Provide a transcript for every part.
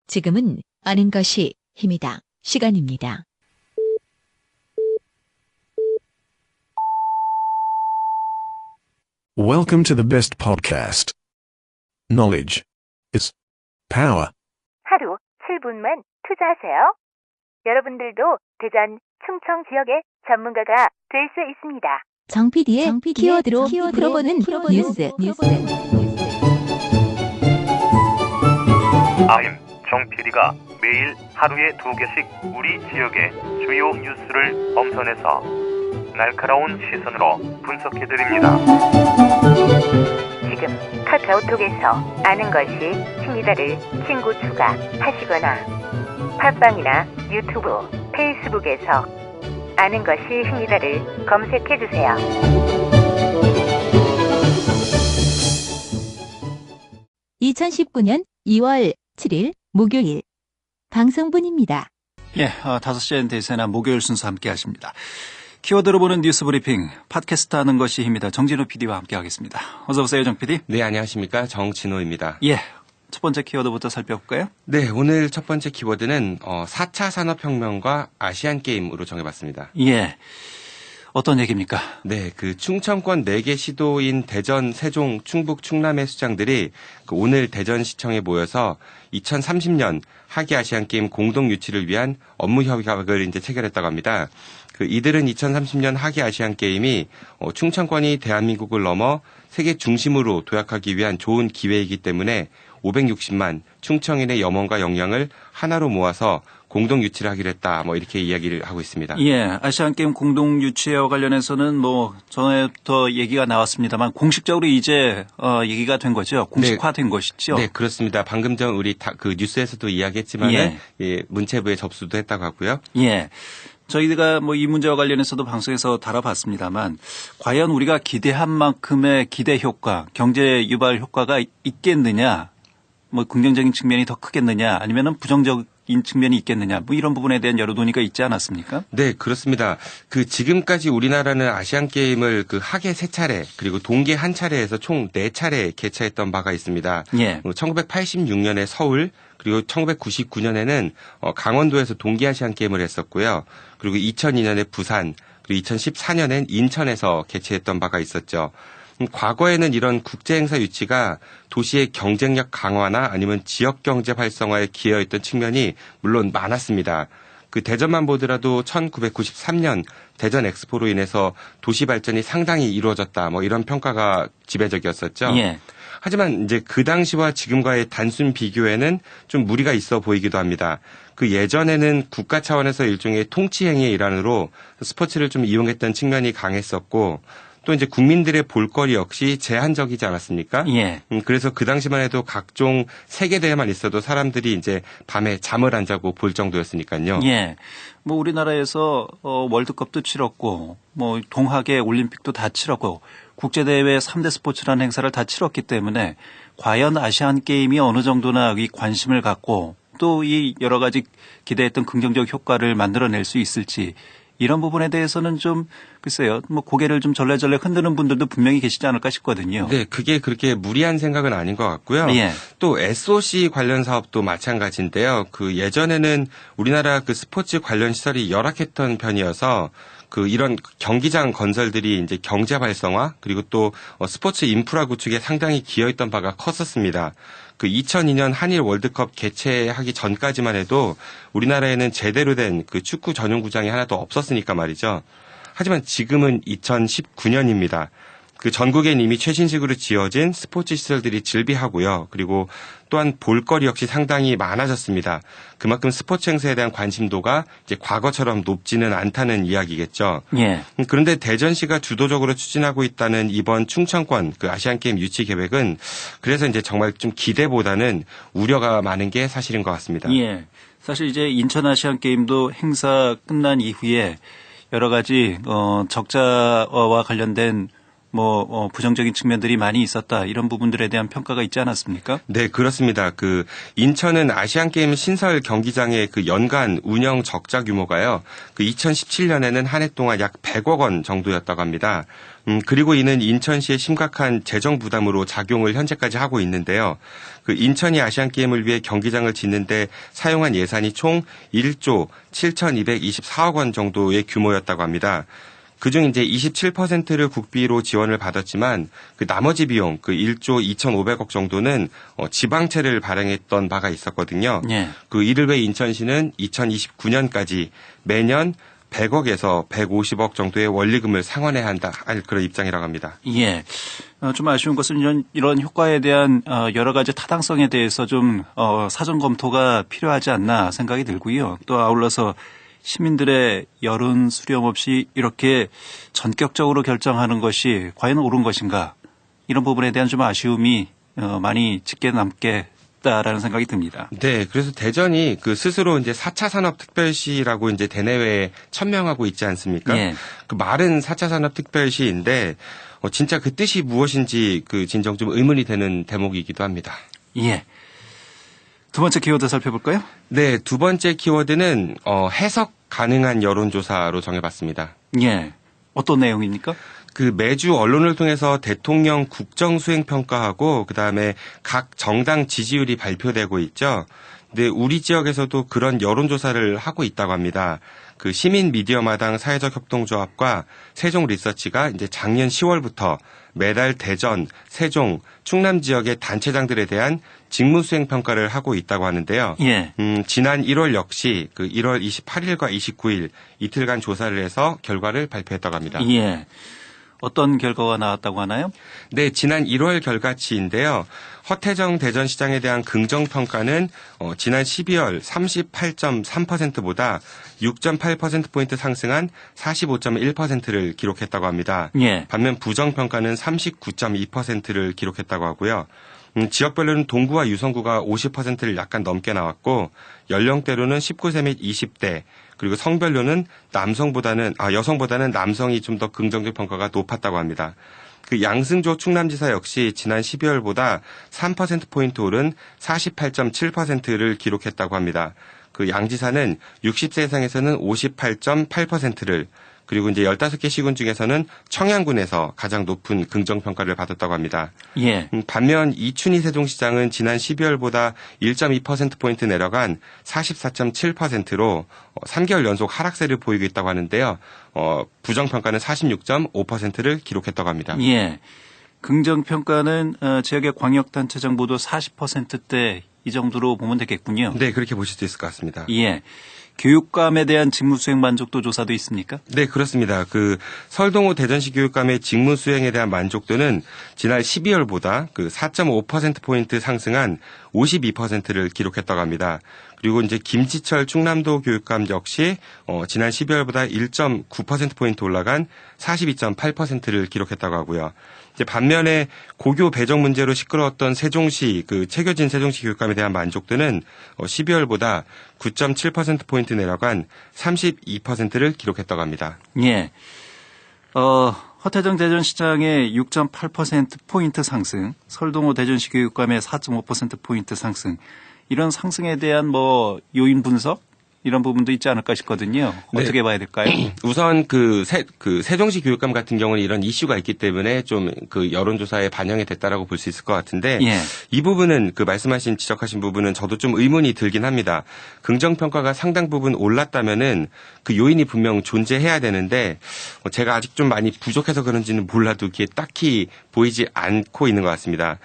지금은 아는 것이 힘이다. 시간입니다. Welcome to the best podcast. Knowledge is power. 하루 7분만 투자하세요. 여러분들도 대전, 충청 지역의 전문가가 될 수 있습니다. 정 PD의 키워드로 풀어보는 뉴스. 아임 정 PD가 매일 하루에 2개씩 우리 지역의 주요 뉴스를 엄선해서 날카로운 시선으로 분석해드립니다. 지금 카카오톡에서 아는 것이 힘이다를 친구 추가하시거나 팟빵이나 유튜브, 페이스북에서 아는 것이 힘이다를 검색해주세요. (2019년 2월 7일) 목요일 방송분입니다. 예, 5시엔 대세나 목요일 순서 함께 하십니다. 키워드로 보는 뉴스 브리핑, 팟캐스트 하는 것이 힘이다. 정진호 PD와 함께 하겠습니다. 어서 오세요, 정 PD. 네, 안녕하십니까. 정진호입니다. 예, 첫 번째 키워드부터 살펴볼까요? 네, 오늘 첫 번째 키워드는 4차 산업혁명과 아시안게임으로 정해봤습니다. 예, 어떤 얘기입니까? 네, 그 충청권 4개 시도인 대전, 세종, 충북, 충남의 수장들이 오늘 대전시청에 모여서 2030년 하계아시안게임 공동 유치를 위한 업무 협약을 이제 체결했다고 합니다. 이들은 2030년 하계아시안게임이 충청권이 대한민국을 넘어 세계 중심으로 도약하기 위한 좋은 기회이기 때문에 560만 충청인의 염원과 역량을 하나로 모아서 공동 유치를 하기로 했다. 이렇게 이야기를 하고 있습니다. 예, 아시안게임 공동 유치와 관련해서는 전에부터 얘기가 나왔습니다만 공식적으로 이제 얘기가 된 거죠. 공식화된 것이죠. 네, 그렇습니다. 방금 전 우리 그 뉴스에서도 이야기했지만은 예, 문체부에 접수도 했다고 하고요. 예. 저희가 이 문제와 관련해서도 방송에서 다뤄봤습니다만 과연 우리가 기대한 만큼의 기대 효과, 경제 유발 효과가 있겠느냐, 긍정적인 측면이 더 크겠느냐, 아니면은 부정적인 측면이 있겠느냐, 이런 부분에 대한 여러 논의가 있지 않았습니까? 네, 그렇습니다. 지금까지 우리나라는 아시안 게임을 하계 3차례 그리고 동계 1차례에서 총 4차례 개최했던 바가 있습니다. 예. 1986년에 서울, 그리고 1999년에는 강원도에서 동계 아시안 게임을 했었고요. 그리고 2002년에 부산, 그리고 2014년엔 인천에서 개최했던 바가 있었죠. 과거에는 이런 국제 행사 유치가 도시의 경쟁력 강화나 아니면 지역 경제 활성화에 기여했던 측면이 물론 많았습니다. 대전만 보더라도 1993년 대전 엑스포로 인해서 도시 발전이 상당히 이루어졌다. 이런 평가가 지배적이었었죠. 예. 하지만 이제 그 당시와 지금과의 단순 비교에는 좀 무리가 있어 보이기도 합니다. 예전에는 국가 차원에서 일종의 통치 행위의 일환으로 스포츠를 좀 이용했던 측면이 강했었고 또 이제 국민들의 볼거리 역시 제한적이지 않았습니까? 예. 그래서 그 당시만 해도 각종 세계대회만 있어도 사람들이 이제 밤에 잠을 안 자고 볼 정도였으니까요. 예. 우리나라에서 월드컵도 치렀고 동학의 올림픽도 다 치렀고 국제대회 3대 스포츠라는 행사를 다 치렀기 때문에 과연 아시안 게임이 어느 정도나 이 관심을 갖고 또 이 여러 가지 기대했던 긍정적 효과를 만들어낼 수 있을지 이런 부분에 대해서는 좀 글쎄요. 고개를 좀 절레절레 흔드는 분들도 분명히 계시지 않을까 싶거든요. 네, 그게 그렇게 무리한 생각은 아닌 것 같고요. 예. 또 SOC 관련 사업도 마찬가지인데요. 예전에는 우리나라 스포츠 관련 시설이 열악했던 편이어서 이런 경기장 건설들이 이제 경제 활성화 그리고 또 스포츠 인프라 구축에 상당히 기여했던 바가 컸었습니다. 2002년 한일 월드컵 개최하기 전까지만 해도 우리나라에는 제대로 된 축구 전용구장이 하나도 없었으니까 말이죠. 하지만 지금은 2019년입니다. 전국엔 이미 최신식으로 지어진 스포츠 시설들이 즐비하고요. 그리고 또한 볼거리 역시 상당히 많아졌습니다. 그만큼 스포츠 행사에 대한 관심도가 이제 과거처럼 높지는 않다는 이야기겠죠. 예. 그런데 대전시가 주도적으로 추진하고 있다는 이번 충청권 아시안게임 유치 계획은 그래서 이제 정말 좀 기대보다는 우려가 많은 게 사실인 것 같습니다. 예. 사실 이제 인천 아시안게임도 행사 끝난 이후에 여러 가지 적자와 관련된 부정적인 측면들이 많이 있었다. 이런 부분들에 대한 평가가 있지 않았습니까? 네, 그렇습니다. 인천은 아시안게임 신설 경기장의 연간 운영 적자 규모가요. 2017년에는 한 해 동안 약 100억 원 정도였다고 합니다. 그리고 이는 인천시의 심각한 재정 부담으로 작용을 현재까지 하고 있는데요. 인천이 아시안게임을 위해 경기장을 짓는데 사용한 예산이 총 1조 7,224억 원 정도의 규모였다고 합니다. 그중 이제 27%를 국비로 지원을 받았지만 나머지 비용 1조 2,500억 정도는 지방채를 발행했던 바가 있었거든요. 예. 이를 위해 인천시는 2029년까지 매년 100억에서 150억 정도의 원리금을 상환해야 한다 할 그런 입장이라고 합니다. 예. 좀 아쉬운 것은 이런 효과에 대한 여러 가지 타당성에 대해서 좀 사전 검토가 필요하지 않나 생각이 들고요. 또 아울러서 시민들의 여론 수렴 없이 이렇게 전격적으로 결정하는 것이 과연 옳은 것인가, 이런 부분에 대한 좀 아쉬움이 많이 짙게 남겠다라는 생각이 듭니다. 네, 그래서 대전이 스스로 이제 4차 산업특별시라고 이제 대내외에 천명하고 있지 않습니까? 예. 말은 4차 산업특별시인데 진짜 그 뜻이 무엇인지 진정 좀 의문이 되는 대목이기도 합니다. 예. 두 번째 키워드 살펴볼까요? 네, 두 번째 키워드는 해석 가능한 여론조사로 정해봤습니다. 예. 어떤 내용입니까? 매주 언론을 통해서 대통령 국정 수행 평가하고 그다음에 각 정당 지지율이 발표되고 있죠. 근데 우리 지역에서도 그런 여론조사를 하고 있다고 합니다. 시민 미디어마당 사회적 협동조합과 세종 리서치가 이제 작년 10월부터 매달 대전, 세종, 충남 지역의 단체장들에 대한 직무수행 평가를 하고 있다고 하는데요. 예. 지난 1월 역시 1월 28일과 29일 이틀간 조사를 해서 결과를 발표했다고 합니다. 예. 어떤 결과가 나왔다고 하나요? 네, 지난 1월 결과치인데요. 허태정 대전시장에 대한 긍정평가는 지난 12월 38.3%보다 6.8%포인트 상승한 45.1%를 기록했다고 합니다. 예. 반면 부정평가는 39.2%를 기록했다고 하고요. 지역별로는 동구와 유성구가 50%를 약간 넘게 나왔고 연령대로는 19세 및 20대 그리고 성별로는 여성보다는 남성이 좀 더 긍정적 평가가 높았다고 합니다. 양승조 충남지사 역시 지난 12월보다 3%포인트 오른 48.7%를 기록했다고 합니다. 양 지사는 60세 이상에서는 58.8%를 그리고 이제 15개 시군 중에서는 청양군에서 가장 높은 긍정평가를 받았다고 합니다. 예. 반면 이춘희 세종시장은 지난 12월보다 1.2%포인트 내려간 44.7%로 3개월 연속 하락세를 보이고 있다고 하는데요. 부정평가는 46.5%를 기록했다고 합니다. 예. 긍정평가는 지역의 광역단체장 모두 40%대 이 정도로 보면 되겠군요. 네, 그렇게 보실 수 있을 것 같습니다. 예. 교육감에 대한 직무수행 만족도 조사도 있습니까? 네, 그렇습니다. 설동호 대전시 교육감의 직무수행에 대한 만족도는 지난 12월보다 4.5%포인트 상승한 52%를 기록했다고 합니다. 그리고 이제 김지철 충남도 교육감 역시 지난 12월보다 1.9%포인트 올라간 42.8%를 기록했다고 하고요. 이제 반면에 고교 배정 문제로 시끄러웠던 세종시 최교진 세종시 교육감에 대한 만족도는 12월보다 9.7%포인트 내려간 32%를 기록했다고 합니다. 예. 허태정 대전시장의 6.8%포인트 상승, 설동호 대전시 교육감의 4.5%포인트 상승, 이런 상승에 대한 요인 분석? 이런 부분도 있지 않을까 싶거든요. 어떻게 봐야 될까요? 우선 세종시 교육감 같은 경우는 이런 이슈가 있기 때문에 좀 여론조사에 반영이 됐다라고 볼 수 있을 것 같은데 예. 이 부분은 지적하신 부분은 저도 좀 의문이 들긴 합니다. 긍정평가가 상당 부분 올랐다면은 그 요인이 분명 존재해야 되는데 제가 아직 좀 많이 부족해서 그런지는 몰라도 그게 딱히 보이지 않고 있는 것 같습니다.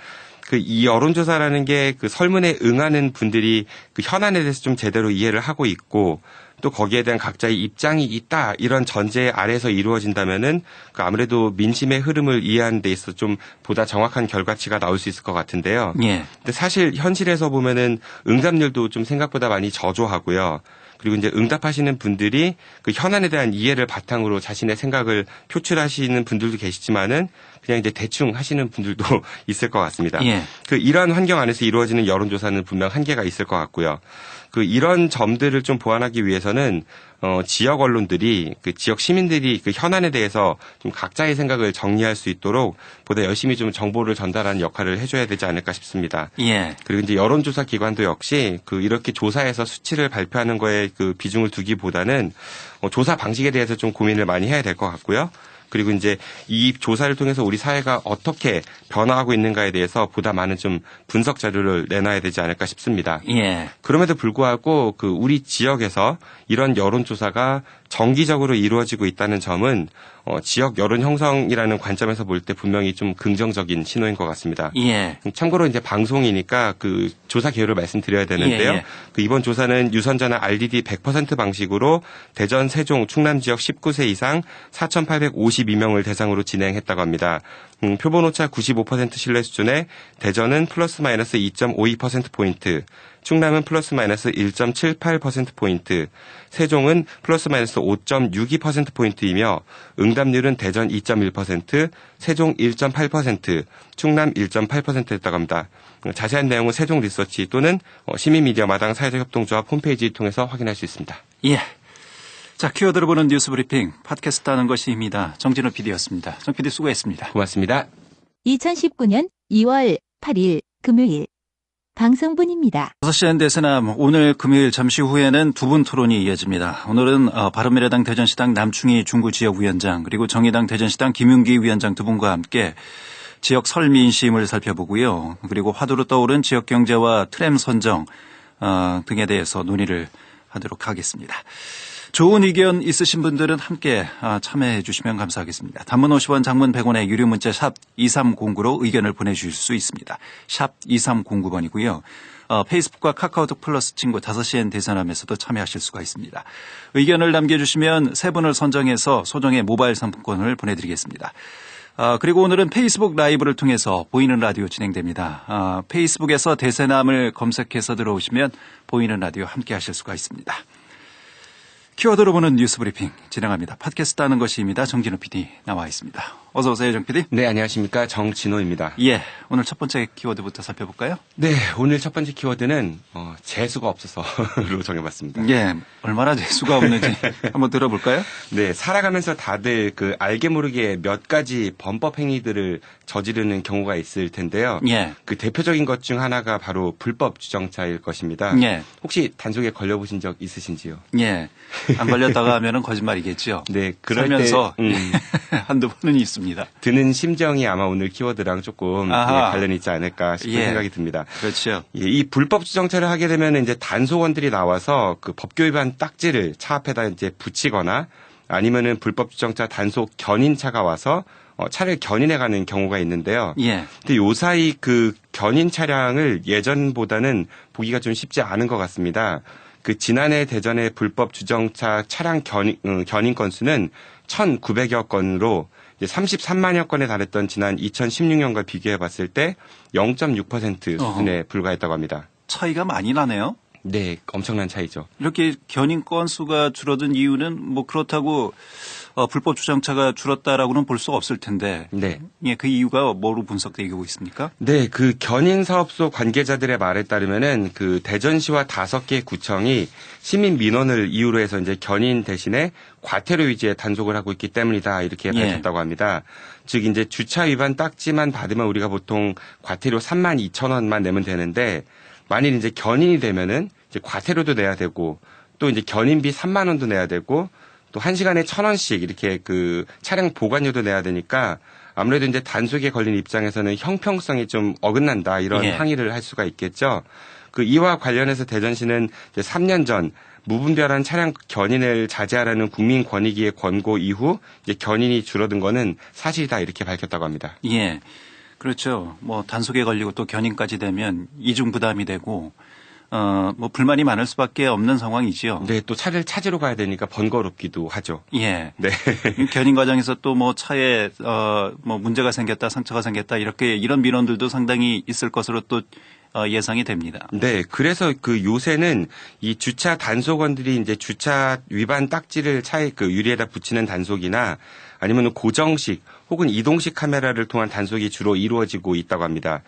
이 여론조사라는 게 설문에 응하는 분들이 현안에 대해서 좀 제대로 이해를 하고 있고 또 거기에 대한 각자의 입장이 있다 이런 전제 아래에서 이루어진다면은 아무래도 민심의 흐름을 이해하는 데 있어서 좀 보다 정확한 결과치가 나올 수 있을 것 같은데요. 예. 근데 사실 현실에서 보면은 응답률도 좀 생각보다 많이 저조하고요. 그리고 이제 응답하시는 분들이 현안에 대한 이해를 바탕으로 자신의 생각을 표출하시는 분들도 계시지만은 그냥 이제 대충 하시는 분들도 있을 것 같습니다. 예. 이러한 환경 안에서 이루어지는 여론조사는 분명 한계가 있을 것 같고요. 이런 점들을 좀 보완하기 위해서는 대해서는 지역 언론들이 그 지역 시민들이 그 현안에 대해서 좀 각자의 생각을 정리할 수 있도록 보다 열심히 좀 정보를 전달하는 역할을 해줘야 되지 않을까 싶습니다. 예. 그리고 이제 여론조사 기관도 역시 그 이렇게 조사해서 수치를 발표하는 거에 그 비중을 두기보다는 조사 방식에 대해서 좀 고민을 많이 해야 될 것 같고요. 그리고 이제 이 조사를 통해서 우리 사회가 어떻게 변화하고 있는가에 대해서 보다 많은 좀 분석 자료를 내놔야 되지 않을까 싶습니다. 예. 그럼에도 불구하고 그 우리 지역에서 이런 여론조사가 정기적으로 이루어지고 있다는 점은 지역 여론 형성이라는 관점에서 볼 때 분명히 좀 긍정적인 신호인 것 같습니다. 예. 참고로 이제 방송이니까 그 조사 개요를 말씀드려야 되는데요. 예. 그 이번 조사는 유선전화 RDD 100% 방식으로 대전, 세종, 충남 지역 19세 이상 4,852명을 대상으로 진행했다고 합니다. 표본 오차 95% 신뢰 수준에 대전은 플러스 마이너스 2.52%포인트, 충남은 플러스 마이너스 1.78%포인트, 세종은 플러스 마이너스 5.62%포인트이며 응답률은 대전 2.1%, 세종 1.8%, 충남 1.8%였다고 합니다. 자세한 내용은 세종 리서치 또는 시민미디어마당 사회적 협동조합 홈페이지 통해서 확인할 수 있습니다. 예. 자, 키워드를 보는 뉴스 브리핑 팟캐스트 하는 것입니다. 정진호 PD였습니다. 정 PD 수고했습니다. 고맙습니다. 2019년 2월 8일 금요일 방송분입니다. 6시엔 대세남 오늘 금요일 잠시 후에는 두 분 토론이 이어집니다. 오늘은 바른미래당 대전시당 남충희 중구지역위원장 그리고 정의당 대전시당 김윤기 위원장 두 분과 함께 지역 설 민심을 살펴보고요. 그리고 화두로 떠오른 지역 경제와 트램 선정 등에 대해서 논의를 하도록 하겠습니다. 좋은 의견 있으신 분들은 함께 참여해 주시면 감사하겠습니다. 단문 50원, 장문 100원의 유료 문자 샵 2309로 의견을 보내주실 수 있습니다. 샵 2309번이고요. 페이스북과 카카오톡 플러스 친구 5시엔 대선함에서도 참여하실 수가 있습니다. 의견을 남겨주시면 세 분을 선정해서 소정의 모바일 상품권을 보내드리겠습니다. 그리고 오늘은 페이스북 라이브를 통해서 보이는 라디오 진행됩니다. 페이스북에서 대세남을 검색해서 들어오시면 보이는 라디오 함께 하실 수가 있습니다. 키워드로 보는 뉴스 브리핑 진행합니다. 팟캐스트 하는 것입니다. 정진호 PD 나와 있습니다. 어서 오세요, 정 PD. 네, 안녕하십니까. 정진호입니다. 예, 오늘 첫 번째 키워드부터 살펴볼까요? 네, 오늘 첫 번째 키워드는 재수가 없어서로 정해봤습니다. 예, 얼마나 재수가 없는지 한번 들어볼까요? 네, 살아가면서 다들 그 알게 모르게 몇 가지 범법 행위들을 저지르는 경우가 있을 텐데요. 예. 그 대표적인 것 중 하나가 바로 불법 주정차일 것입니다. 예. 혹시 단속에 걸려보신 적 있으신지요? 예, 안 걸렸다가 하면은 거짓말이겠죠. 네, 그럴 살면서 때 한두 번은 있습니다. 드는 심정이 아마 오늘 키워드랑 조금 관련이 있지 않을까 싶은 예. 생각이 듭니다. 그렇죠. 예, 이 불법 주정차를 하게 되면 이제 단속원들이 나와서 그 법규 위반 딱지를 차 앞에다 이제 붙이거나 아니면은 불법 주정차 단속 견인차가 와서 차를 견인해가는 경우가 있는데요. 예. 근데 요 사이 그 견인 차량을 예전보다는 보기가 좀 쉽지 않은 것 같습니다. 그 지난해 대전의 불법 주정차 차량 견인 건수는 1,900여 건으로 이제 33만여 건에 달했던 지난 2016년과 비교해 봤을 때 0.6% 수준에 불과했다고 합니다. 차이가 많이 나네요. 네, 엄청난 차이죠. 이렇게 견인 건수가 줄어든 이유는 뭐 그렇다고 불법 주정차가 줄었다라고는 볼 수 없을 텐데. 네. 예, 그 이유가 뭐로 분석되고 있습니까? 네, 그 견인 사업소 관계자들의 말에 따르면은 그 대전시와 5개 구청이 시민 민원을 이유로 해서 이제 견인 대신에 과태료 위주의 단속을 하고 있기 때문이다 이렇게 밝혔다고 합니다. 즉 이제 주차 위반 딱지만 받으면 우리가 보통 과태료 32,000원만 내면 되는데 만일 이제 견인이 되면은 이제 과태료도 내야 되고 또 이제 견인비 3만 원도 내야 되고 또 1시간에 1,000원씩 이렇게 그 차량 보관료도 내야 되니까 아무래도 이제 단속에 걸린 입장에서는 형평성이 좀 어긋난다 이런 항의를 할 수가 있겠죠. 그 이와 관련해서 대전시는 이제 3년 전 무분별한 차량 견인을 자제하라는 국민권익위의 권고 이후 이제 견인이 줄어든 거는 사실이다 이렇게 밝혔다고 합니다. 예. 그렇죠. 뭐 단속에 걸리고 또 견인까지 되면 이중 부담이 되고 뭐 불만이 많을 수밖에 없는 상황이지요. 네, 또 차를 찾으러 가야 되니까 번거롭기도 하죠. 예. 네. 견인 과정에서 또 뭐 차에 뭐 문제가 생겼다, 상처가 생겼다 이렇게 이런 민원들도 상당히 있을 것으로 또 예상이 됩니다. 네, 그래서 그 요새는 이 주차 단속원들이 이제 주차 위반 딱지를 차에 그 유리에다 붙이는 단속이나 아니면 고정식 혹은 이동식 카메라를 통한 단속이 주로 이루어지고 있다고 합니다.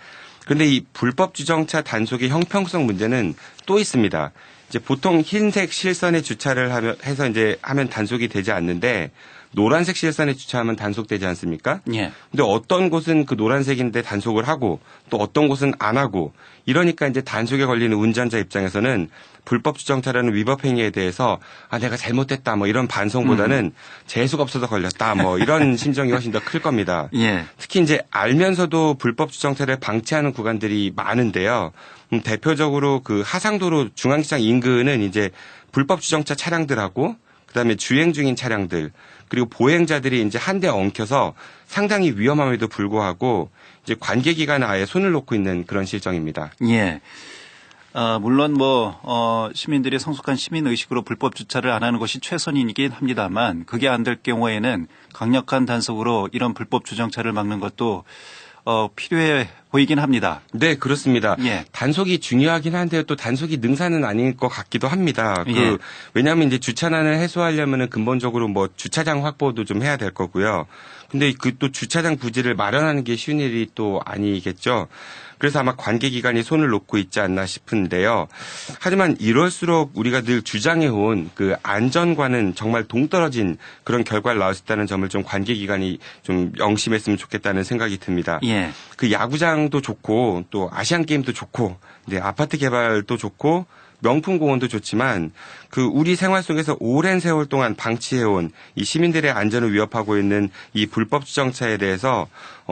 그런데 이 불법 주정차 단속의 형평성 문제는 또 있습니다. 이제 보통 흰색 실선에 주차를 해서 이제 하면 단속이 되지 않는데 노란색 실선에 주차하면 단속되지 않습니까? 예. 근데 어떤 곳은 그 노란색인데 단속을 하고 또 어떤 곳은 안 하고 이러니까 이제 단속에 걸리는 운전자 입장에서는 불법 주정차라는 위법 행위에 대해서 내가 잘못했다 뭐 이런 반성보다는 재수가 없어서 걸렸다 뭐 이런 심정이 훨씬 더 클 겁니다. 예. 특히 이제 알면서도 불법 주정차를 방치하는 구간들이 많은데요. 대표적으로 그 하상도로 중앙시장 인근은 이제 불법 주정차 차량들하고 그다음에 주행 중인 차량들 그리고 보행자들이 이제 한 대 엉켜서 상당히 위험함에도 불구하고 이제 관계기관에 아예 손을 놓고 있는 그런 실정입니다. 예. 물론 시민들이 성숙한 시민 의식으로 불법 주차를 안 하는 것이 최선이긴 합니다만 그게 안 될 경우에는 강력한 단속으로 이런 불법 주정차를 막는 것도 필요해 보이긴 합니다. 네, 그렇습니다. 예. 단속이 중요하긴 한데 또 단속이 능사는 아닐 것 같기도 합니다. 예. 왜냐하면 이제 주차난을 해소하려면은 근본적으로 뭐 주차장 확보도 좀 해야 될 거고요. 근데 그 또 주차장 부지를 마련하는 게 쉬운 일이 또 아니겠죠. 그래서 아마 관계기관이 손을 놓고 있지 않나 싶은데요. 하지만 이럴수록 우리가 늘 주장해온 그 안전과는 정말 동떨어진 그런 결과를 나올 수 있다는 점을 좀 관계기관이 좀 명심했으면 좋겠다는 생각이 듭니다. 예. 그 야구장도 좋고 또 아시안게임도 좋고 네, 아파트 개발도 좋고 명품 공원도 좋지만 그 우리 생활 속에서 오랜 세월 동안 방치해온 이 시민들의 안전을 위협하고 있는 이 불법 주정차에 대해서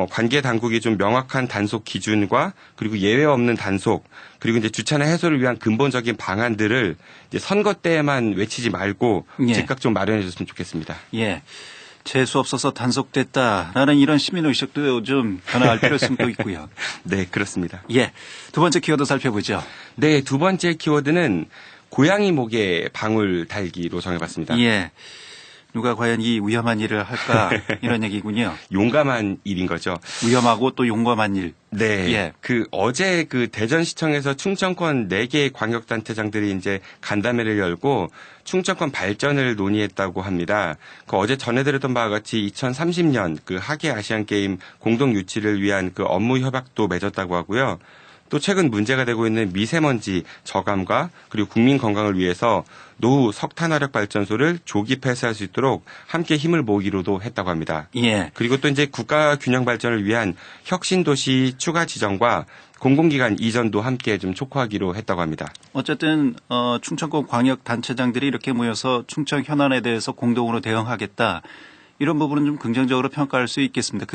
관계 당국이 좀 명확한 단속 기준과 그리고 예외 없는 단속 그리고 이제 주차난 해소를 위한 근본적인 방안들을 이제 선거 때에만 외치지 말고 예. 즉각 좀 마련해 줬으면 좋겠습니다. 예. 재수 없어서 단속됐다라는 이런 시민의식도 좀 변화할 필요성도 있고요. 네, 그렇습니다. 예. 두 번째 키워드 살펴보죠. 네, 두 번째 키워드는 고양이 목에 방울 달기로 정해봤습니다. 예. 누가 과연 이 위험한 일을 할까 이런 얘기군요. 용감한 일인 거죠. 위험하고 또 용감한 일. 네. 예. 어제 대전시청에서 충청권 4개 광역단체장들이 이제 간담회를 열고 충청권 발전을 논의했다고 합니다. 어제 전해드렸던 바와 같이 2030년 하계 아시안게임 공동 유치를 위한 업무 협약도 맺었다고 하고요. 또 최근 문제가 되고 있는 미세먼지 저감과 그리고 국민 건강을 위해서 노후 석탄화력 발전소를 조기 폐쇄할 수 있도록 함께 힘을 모으기로도 했다고 합니다. 예. 그리고 또 이제 국가 균형 발전을 위한 혁신 도시 추가 지정과 공공기관 이전도 함께 좀 촉구하기로 했다고 합니다. 어쨌든 충청권 광역 단체장들이 이렇게 모여서 충청 현안에 대해서 공동으로 대응하겠다. 이런 부분은 좀 긍정적으로 평가할 수 있겠습니다.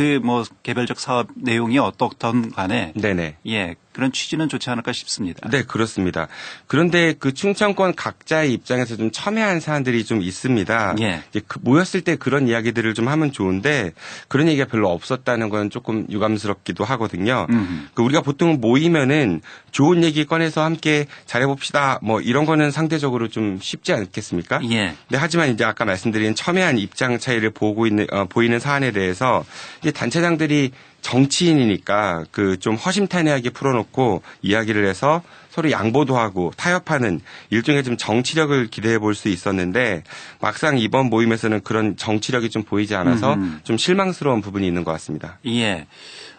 개별적 사업 내용이 어떻든 간에. 네네. 예. 그런 취지는 좋지 않을까 싶습니다. 네, 그렇습니다. 그런데 충청권 각자의 입장에서 좀 첨예한 사안들이 좀 있습니다. 예. 이제 모였을 때 그런 이야기들을 좀 하면 좋은데 그런 얘기가 별로 없었다는 건 조금 유감스럽기도 하거든요. 우리가 보통 모이면은 좋은 얘기 꺼내서 함께 잘해봅시다. 이런 거는 상대적으로 좀 쉽지 않겠습니까? 예. 네, 하지만 이제 아까 말씀드린 첨예한 입장 차이를 보이는 사안에 대해서 이제 단체장들이 정치인이니까 좀 허심탄회하게 풀어놓고 이야기를 해서 서로 양보도 하고 타협하는 일종의 좀 정치력을 기대해 볼 수 있었는데 막상 이번 모임에서는 그런 정치력이 좀 보이지 않아서 좀 실망스러운 부분이 있는 것 같습니다. 예.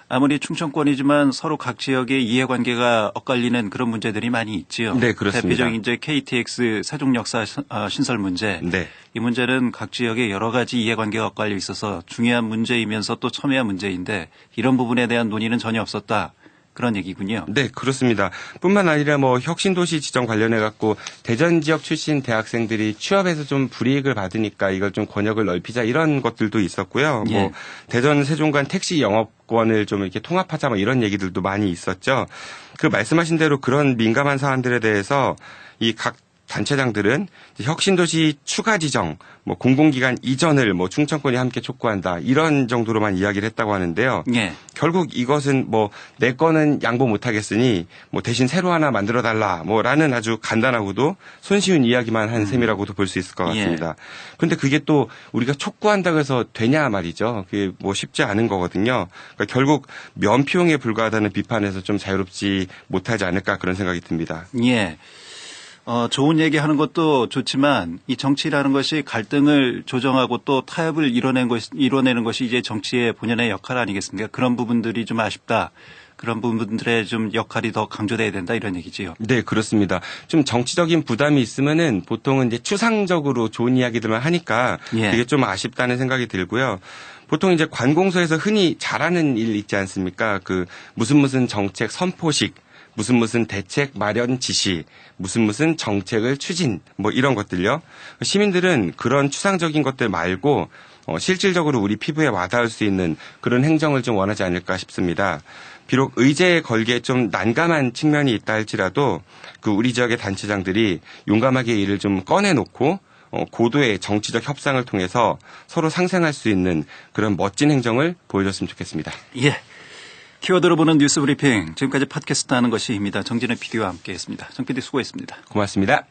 아무리 충청권이지만 서로 각 지역의 이해관계가 엇갈리는 그런 문제들이 많이 있지요. 네, 그렇습니다. 대표적인 이제 KTX 세종역사 신설 문제. 네. 이 문제는 각 지역의 여러 가지 이해관계가 엇갈려 있어서 중요한 문제이면서 또 첨예한 문제인데 이런 부분에 대한 논의는 전혀 없었다. 그런 얘기군요. 네, 그렇습니다. 뿐만 아니라 혁신도시 지정 관련해 갖고 대전 지역 출신 대학생들이 취업해서 좀 불이익을 받으니까 이걸 좀 권역을 넓히자 이런 것들도 있었고요. 예. 대전 세종 간 택시 영업권을 좀 이렇게 통합하자 이런 얘기들도 많이 있었죠. 말씀하신 대로 그런 민감한 사안들에 대해서 이 각 단체장들은 혁신도시 추가 지정, 공공기관 이전을 충청권이 함께 촉구한다 이런 정도로만 이야기를 했다고 하는데요. 예. 결국 이것은 내 거는 양보 못하겠으니 대신 새로 하나 만들어달라 라는 아주 간단하고도 손쉬운 이야기만 한 셈이라고도 볼 수 있을 것 같습니다. 그런데 그게 또 우리가 촉구한다고 해서 되냐 말이죠. 그게 쉽지 않은 거거든요. 그러니까 결국 면피용에 불과하다는 비판에서 좀 자유롭지 못하지 않을까 그런 생각이 듭니다. 예. 좋은 얘기하는 것도 좋지만 이 정치라는 것이 갈등을 조정하고 또 타협을 이뤄내는 것이 이제 정치의 본연의 역할 아니겠습니까? 그런 부분들이 좀 아쉽다. 그런 부분들의 좀 역할이 더 강조돼야 된다 이런 얘기지요. 네, 그렇습니다. 좀 정치적인 부담이 있으면은 보통은 이제 추상적으로 좋은 이야기들만 하니까 예. 그게 좀 아쉽다는 생각이 들고요. 보통 이제 관공서에서 흔히 잘하는 일 있지 않습니까? 그 무슨 정책 선포식, 무슨 대책 마련 지시, 무슨 정책을 추진, 뭐 이런 것들요. 시민들은 그런 추상적인 것들 말고 실질적으로 우리 피부에 와닿을 수 있는 그런 행정을 좀 원하지 않을까 싶습니다. 비록 의제에 걸기에 좀 난감한 측면이 있다 할지라도 그 우리 지역의 단체장들이 용감하게 이를 좀 꺼내놓고 고도의 정치적 협상을 통해서 서로 상생할 수 있는 그런 멋진 행정을 보여줬으면 좋겠습니다. 예. 키워드로 보는 뉴스 브리핑. 지금까지 팟캐스트 하는 것이 입니다. 정진의 PD와 함께했습니다. 정 PD 수고했습니다. 고맙습니다.